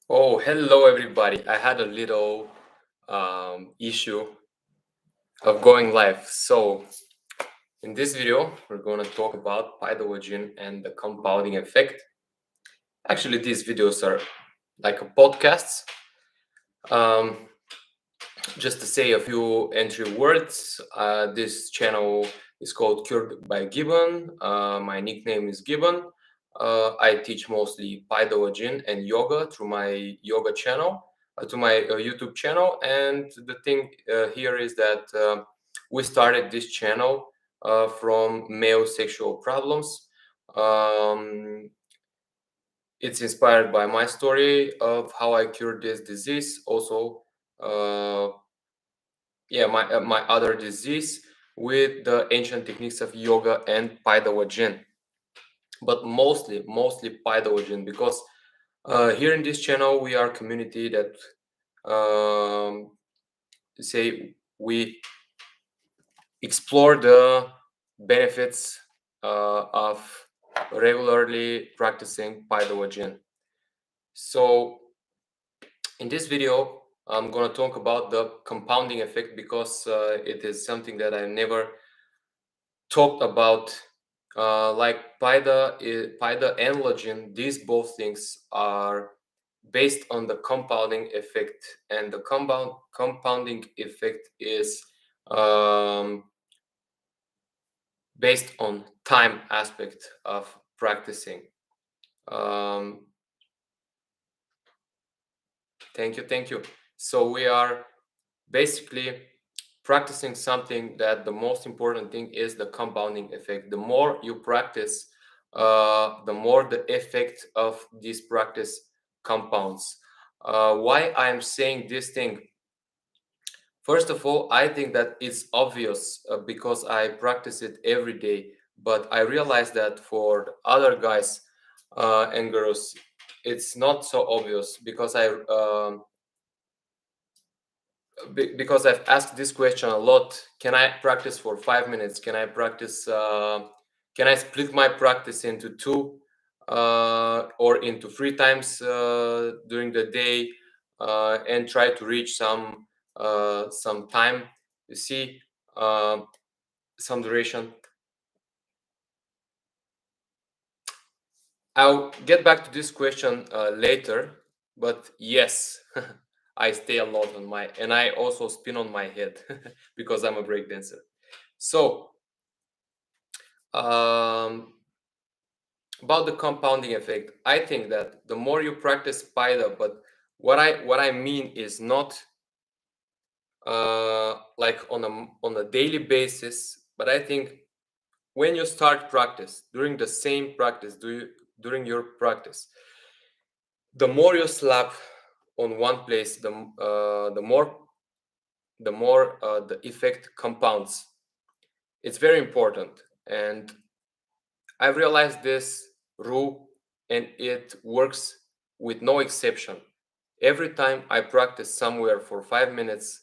Oh, hello everybody. I had a little issue of going live. So, in this video, we're going to talk about Paidalajin and the compounding effect. Actually, these videos are like a podcasts. Um, just to say a few entry words, this channel is called Cured by Gibbon. My nickname is Gibbon. I teach mostly Paidalajin and yoga through my yoga channel, to my YouTube channel. And the thing here is that we started this channel from male sexual problems. Um, it's inspired by my story of how I cured this disease. Also, uh, yeah, my other disease with the ancient techniques of yoga and Paidalajin, but mostly Paidalajin because here in this channel we are a community that um, say we explore the benefits of regularly practicing Paidalajin. So in this video, I'm going to talk about the compounding effect because it is something that I never talked about. Like Paida and lajin, these both things are based on the compounding effect, and the compounding effect is um, based on time aspect of practicing. Um, thank you. So we are basically practicing something that the most important thing is the compounding effect. The more you practice, the more the effect of this practice compounds. Why I am saying this thing? First of all, I think that it's obvious because I practice it every day. But I realize that for other guys and girls, it's not so obvious because because I've asked this question a lot. Can I practice for 5 minutes? Can I practice? Can I split my practice into two or into three times during the day and try to reach some time? You see, uh, some duration. I'll get back to this question later, but yes, I stay a lot on my, and I also spin on my head because I'm a breakdancer. So, um, about the compounding effect, I think that the more you practice Paida, but what I mean is not like on a daily basis, but I think when you start practice during the same practice, during your practice, the more you slap on one place, the more the effect compounds. It's very important, and I've realized this rule, and it works with no exception. Every time I practice somewhere for 5 minutes,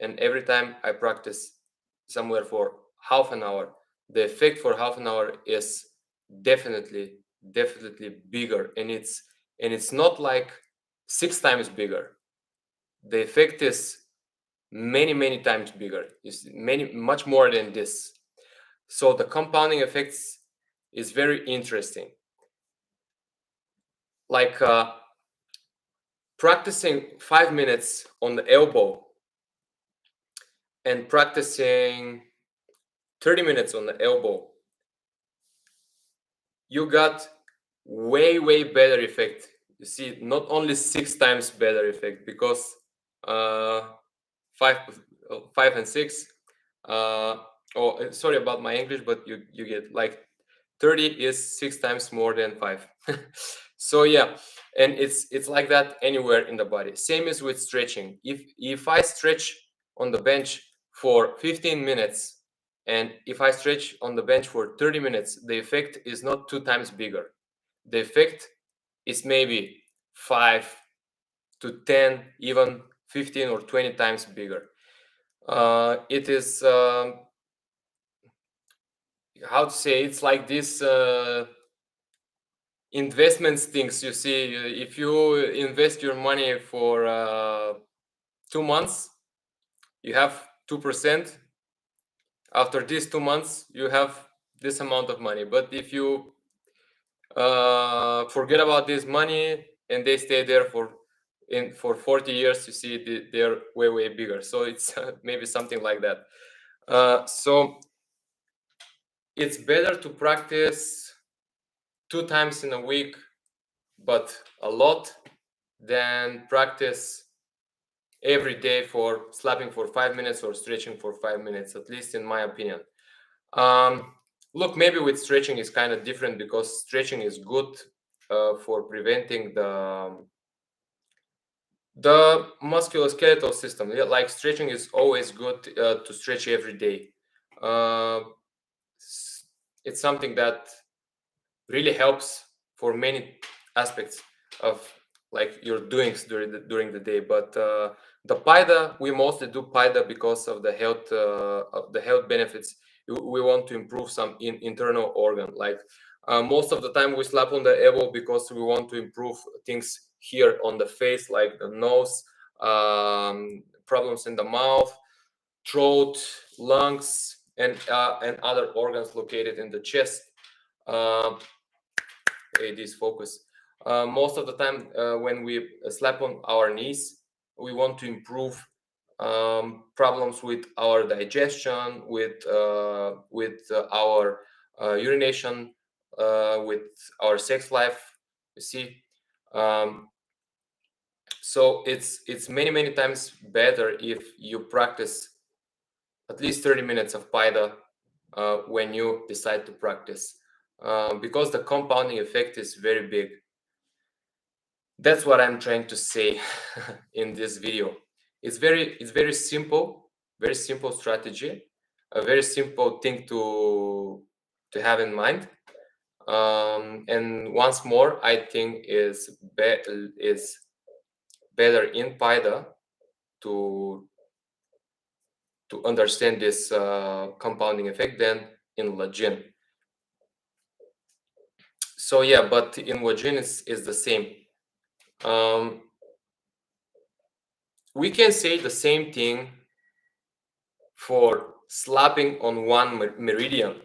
and every time I practice somewhere for half an hour, the effect for half an hour is definitely, definitely bigger, and it's not like 6 times bigger. The effect is many times bigger. It's much more than this. So the compounding effects is very interesting. Like practicing 5 minutes on the elbow and practicing 30 minutes on the elbow, you got way better effect. You see, not only 6 times better effect because uh, five, 5 and 6. Sorry about my English, but you get like 30 is 6 times more than 5. So yeah, and it's like that anywhere in the body. Same as with stretching. If I stretch on the bench for 15 minutes and if I stretch on the bench for 30 minutes, the effect is not 2 times bigger. The effect is maybe 5 to 10, even 15 or 20 times bigger. It is how to say, it's like this investment things. You see, if you invest your money for 2 months, you have 2%. After these 2 months, you have this amount of money. But if you forget about this money and they stay there for 40 years, you see they're way bigger. So it's maybe something like that. So it's better to practice 2 times in a week, but a lot, than practice every day for slapping for 5 minutes or stretching for 5 minutes, at least in my opinion. Look, maybe with stretching is kind of different, because stretching is good for preventing the musculoskeletal system. Yeah, like stretching is always good to stretch every day. Uh, it's something that really helps for many aspects of like your doings during the day. But the paida, we mostly do paida because of the health benefits. We want to improve some internal organ. Like most of the time we slap on the elbow because we want to improve things here on the face, like the nose, problems in the mouth, throat, lungs, and other organs located in the chest. This focus. Most of the time, when we slap on our knees, we want to improve problems with our digestion, with our urination, with our sex life. You see, so it's many times better if you practice at least 30 minutes of paida when you decide to practice, because the compounding effect is very big. That's what I'm trying to say in this video. It's very simple, very simple strategy, a very simple thing to have in mind. And once more, I think is better in paida to understand this compounding effect than in lajin. So yeah, but in lajin is the same. We can say the same thing for slapping on one meridian,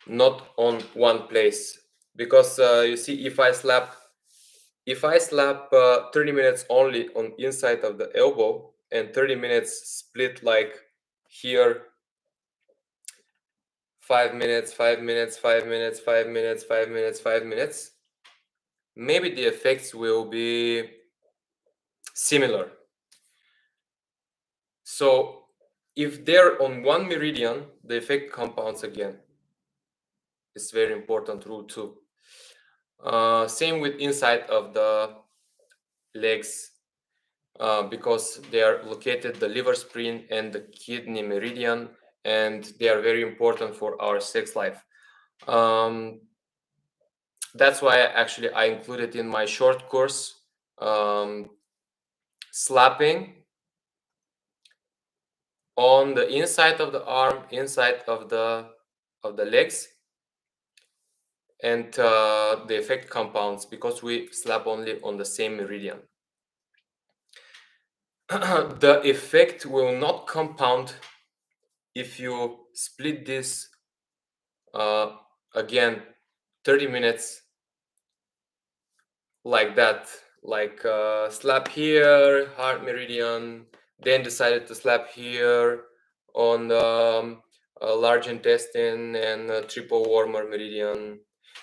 not on one place, because you see, if I slap 30 minutes only on inside of the elbow and 30 minutes split, like here, 5 minutes, 5 minutes, 5 minutes, 5 minutes, 5 minutes, 5 minutes, maybe the effects will be similar. So if they're on one meridian, the effect compounds again. It's very important rule too. Same with inside of the legs, because they are located the liver spleen and the kidney meridian, and they are very important for our sex life. That's why actually I included in my short course slapping on the inside of the arm, inside of the legs, and the effect compounds because we slap only on the same meridian. The effect will not compound if you split this again 30 minutes like that, like slap here, heart meridian, then decided to slap here on the large intestine and triple warmer meridian,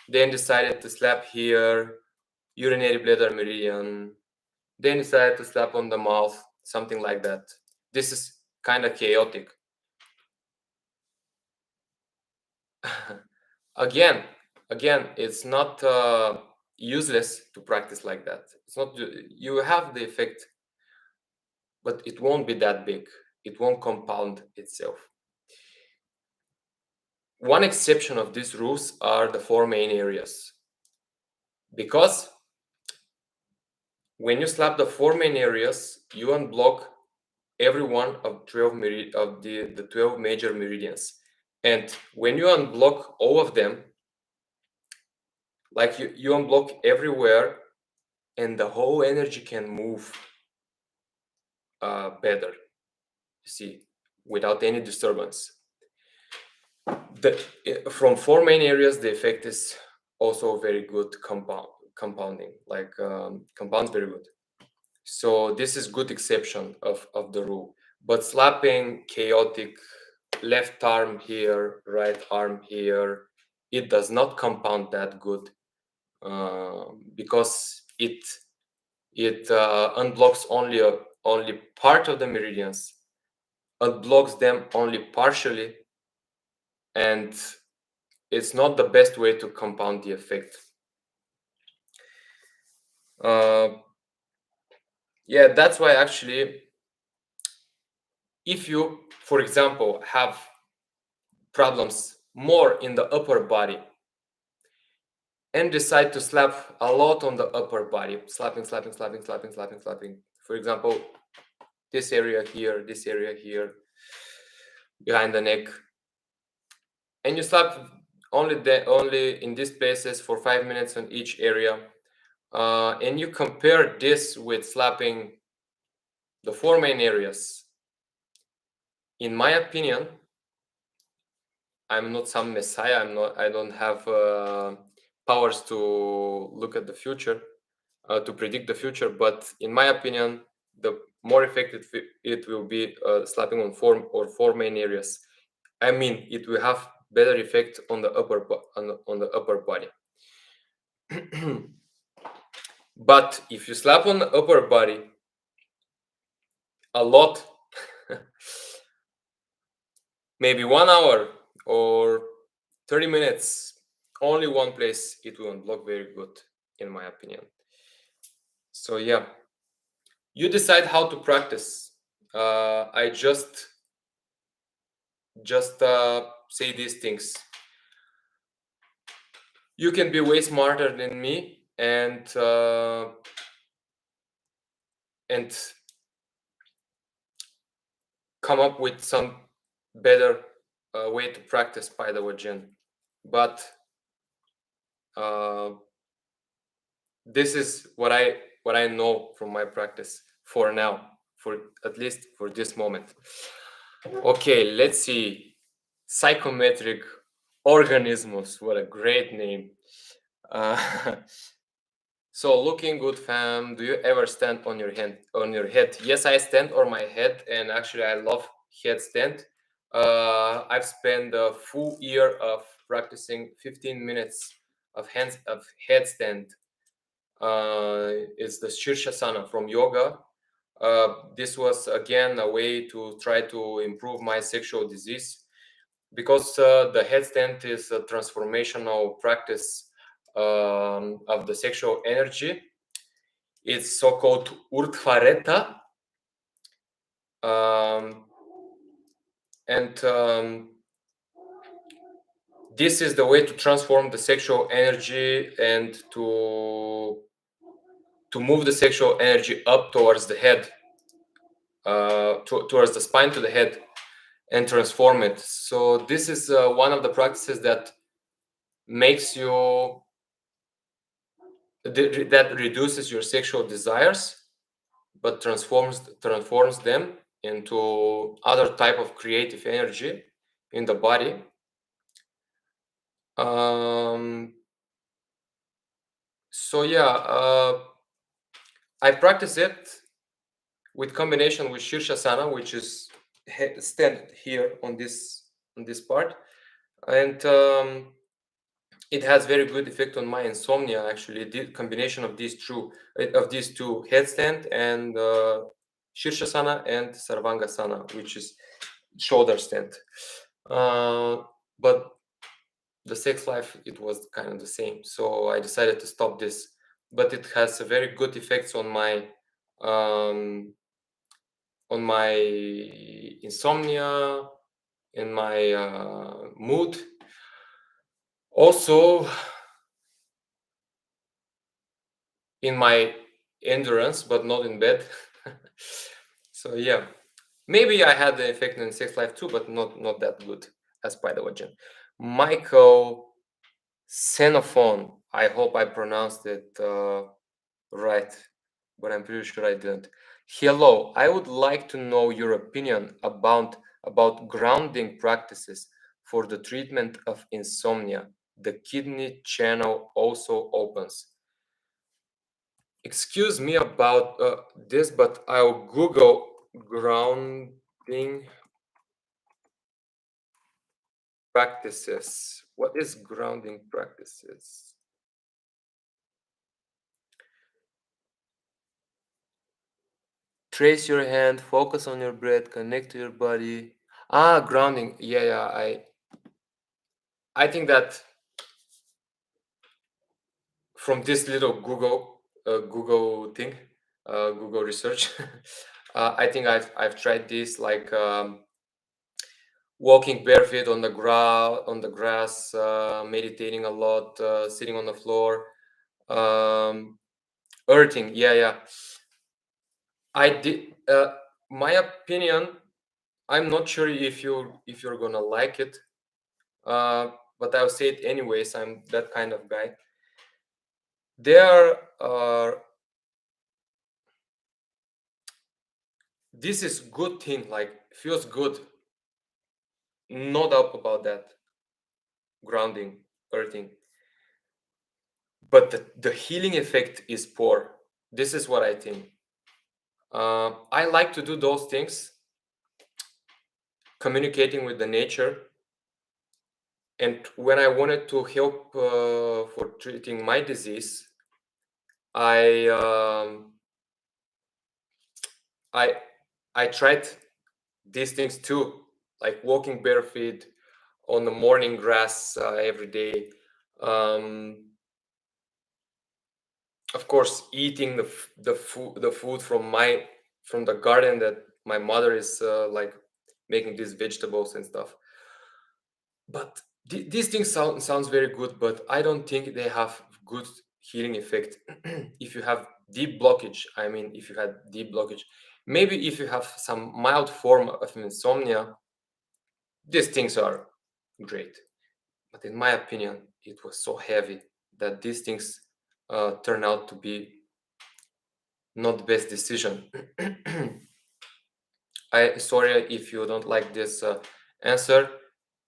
then decided to slap here, urinary bladder meridian, then decided to slap on the mouth, something like that. This is kind of chaotic. again, it's not useless to practice like that. It's not, you have the effect, but it won't be that big. It won't compound itself. One exception of these rules are the 4 main areas, because when you slap the 4 main areas, you unblock every one of 12 of the 12 major meridians. And when you unblock all of them, like you unblock everywhere, and the whole energy can move better, you see, without any disturbance. From 4 main areas, the effect is also very good compounding, like compounds very good. So this is good exception of the rule. But slapping chaotic, left arm here, right arm here, it does not compound that good, because it unblocks only part of the meridians, unblocks them only partially, and it's not the best way to compound the effect. Yeah, that's why actually, if you, for example, have problems more in the upper body and decide to slap a lot on the upper body, slapping, for example, this area here, behind the neck, and you slap only in these places for 5 minutes on each area, and you compare this with slapping the 4 main areas, in my opinion, I'm not some messiah, I don't have powers to look at the future, to predict the future, but in my opinion, the more effective it will be slapping on 4 main areas. I mean, it will have better effect on the on the upper body. But if you slap on the upper body a lot, maybe 1 hour or 30 minutes, only one place, it will unblock very good, in my opinion. So yeah, you decide how to practice. I just say these things. You can be way smarter than me and come up with some better way to practice Paidalajin. But this is what I know from my practice for now, for at least for this moment. Okay, let's see. Psychometric organisms. What a great name. So looking good, fam. Do you ever stand on your head? Yes, I stand on my head, and actually I love headstand. I've spent a full year of practicing 15 minutes of headstand. It's the Shirshasana from yoga. This was again a way to try to improve my sexual disease, because the headstand is a transformational practice of the sexual energy. It's so-called Urdhvareta. And this is the way to transform the sexual energy and to move the sexual energy up towards the head, towards the spine to the head, and transform it. So this is one of the practices that makes you that reduces your sexual desires, but transforms them into other type of creative energy in the body. So yeah, I practice it with combination with Shirshasana, which is stand here on this part, and it has very good effect on my insomnia. Actually, the combination of these two headstand and Shirshasana and Sarvangasana, which is shoulder stand. But the sex life, it was kind of the same, so I decided to stop this. But it has a very good effects on my insomnia, in my mood, also in my endurance, but not in bed. So yeah, maybe I had the effect in sex life too, but not that good as Paidalajin. Michael Xenophon, I hope I pronounced it right, but I'm pretty sure I didn't. Hello, I would like to know your opinion about grounding practices for the treatment of insomnia. The kidney channel also opens. Excuse me about this, but I'll Google grounding practices. What is grounding practices? Trace your hand, focus on your breath, connect to your body. Ah, grounding. Yeah, yeah. I think that from this little Google thing, Google research, I think I've tried this, like walking barefoot on the grass, meditating a lot, sitting on the floor, um, earthing. Yeah, yeah. I did. My opinion. I'm not sure if you're gonna like it, but I'll say it anyways. I'm that kind of guy. There are. This is good thing. Like feels good. No doubt about that. Grounding, earthing, but the healing effect is poor. This is what I think. I like to do those things, communicating with the nature. And when I wanted to help for treating my disease, I I I tried these things too, like walking barefoot on the morning grass every day. Um, of course, eating the food from the garden that my mother is like making these vegetables and stuff. But these things sounds very good, but I don't think they have good healing effect. If you have deep blockage, I mean, if you had deep blockage, maybe if you have some mild form of insomnia, these things are great. But in my opinion, it was so heavy that these things turn out to be not the best decision. I sorry if you don't like this answer,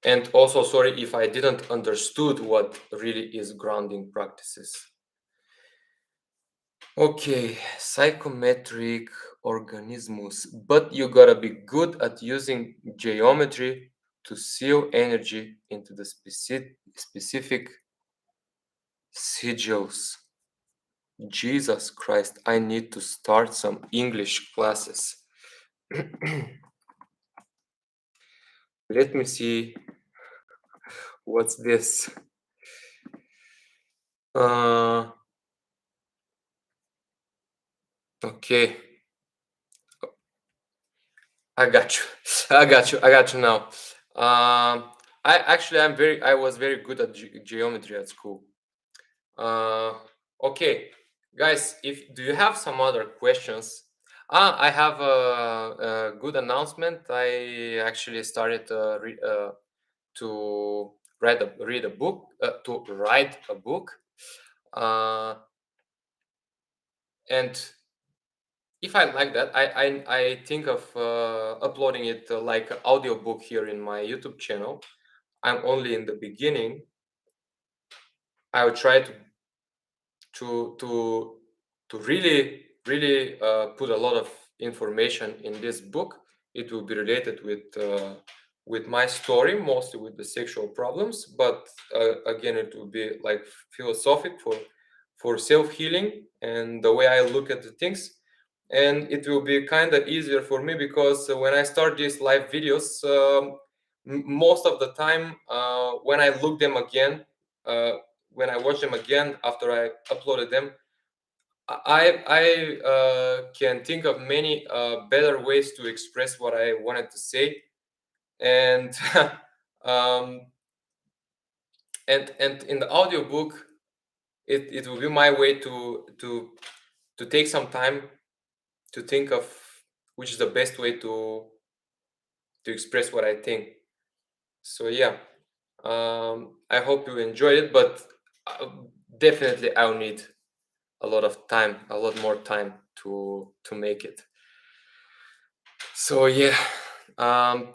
and also sorry if I didn't understood what really is grounding practices. Okay, psychometric organisms, but you gotta be good at using geometry to seal energy into the specific sigils. Jesus Christ, I need to start some English classes. Let me see what's this. Uh, okay, I got you. I got you now. I was very good at geometry at school. Uh, okay, guys, if do you have some other questions? I have a good announcement. I actually started to read a book to write a book, and if I like that, I think of uploading it like an audiobook here in my YouTube channel. I'm only in the beginning. I will try to to to really put a lot of information in this book. It will be related with my story, mostly with the sexual problems, but again, it will be like philosophic for self-healing and the way I look at the things. And it will be kind of easier for me because when I start these live videos, most of the time when I look them again, uh, when I watch them again after I uploaded them, I can think of many better ways to express what I wanted to say, and um, and in the audiobook, it will be my way to take some time to think of which is the best way to express what I think. So yeah, I hope you enjoyed it, but uh, definitely I'll need a lot of time, a lot more time to make it. So yeah,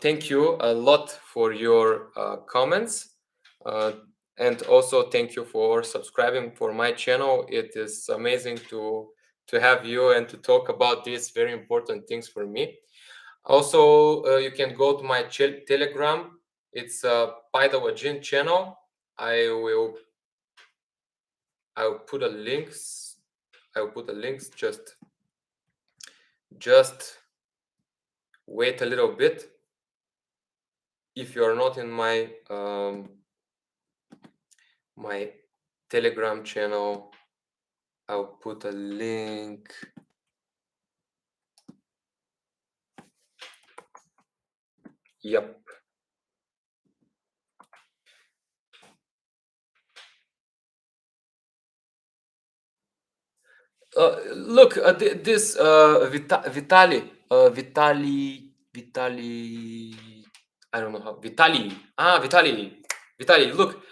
thank you a lot for your comments, and also thank you for subscribing for my channel. It is amazing to have you and to talk about these very important things for me. Also, you can go to my Telegram. It's a Paidalajin channel. I'll put a links. I'll put the links. Just wait a little bit. If you are not in my my Telegram channel, I'll put a link. Yep. Look, this Vitali, I don't know how. Vitali. Look,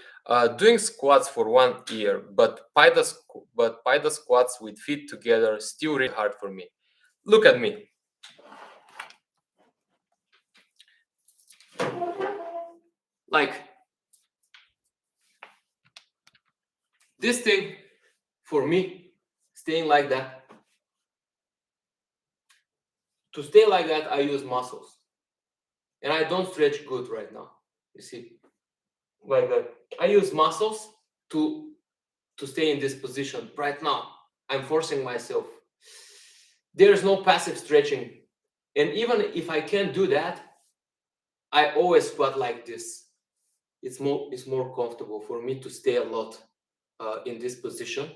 doing squats for 1 year, but Paida squats with feet together still really hard for me. Look at me. Like this thing for me, staying like that. To stay like that, I use muscles, and I don't stretch good right now. You see, like that. I use muscles to stay in this position right now. I'm forcing myself. There's no passive stretching, and even if I can't do that, I always squat like this. It's more comfortable for me to stay a lot in this position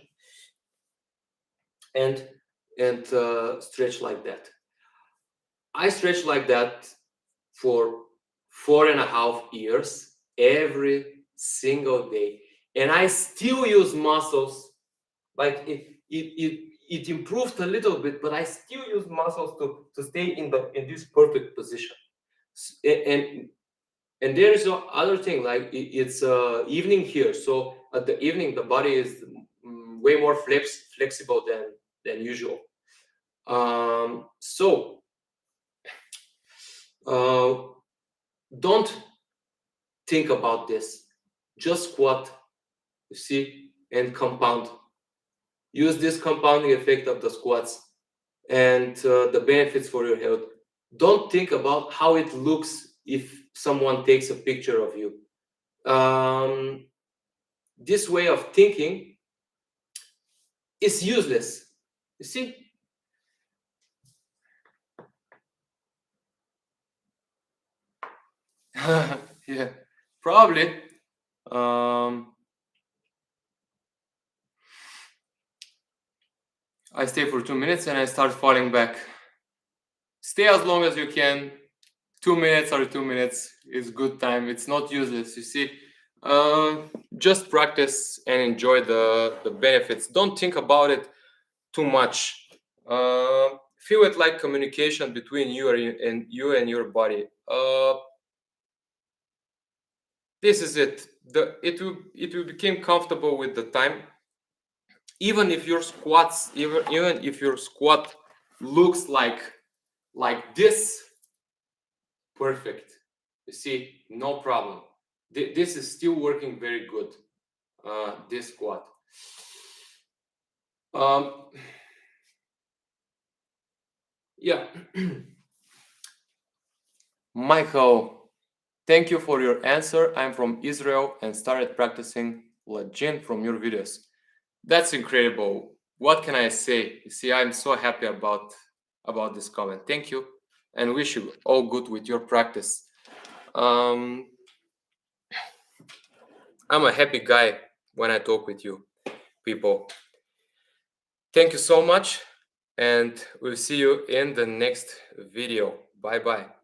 and stretch like that. I stretch like that for 4.5 years every single day, and I still use muscles. Like it improved a little bit, but I still use muscles to stay in this perfect position. And there is no other thing, like it's evening here, so at the evening the body is way more flexible than usual. So don't think about this, just squat, you see, and compound. Use this compounding effect of the squats and the benefits for your health. Don't think about how it looks if someone takes a picture of you. This way of thinking is useless, you see. Yeah, probably. I stay for 2 minutes and I start falling back. Stay as long as you can. 2 minutes or 2 minutes is good time. It's not useless, you see. Just practice and enjoy the benefits. Don't think about it too much. Feel it like communication between you and your body. This is it. It will become comfortable with the time. Even if your squats, even if your squat looks like this, perfect. You see, no problem. This is still working very good. This squat. Yeah. Michael, thank you for your answer. I'm from Israel and started practicing lajin from your videos. That's incredible. What can I say? You see, I'm so happy about this comment. Thank you, and wish you all good with your practice. I'm a happy guy when I talk with you people. Thank you so much, and we'll see you in the next video. Bye bye.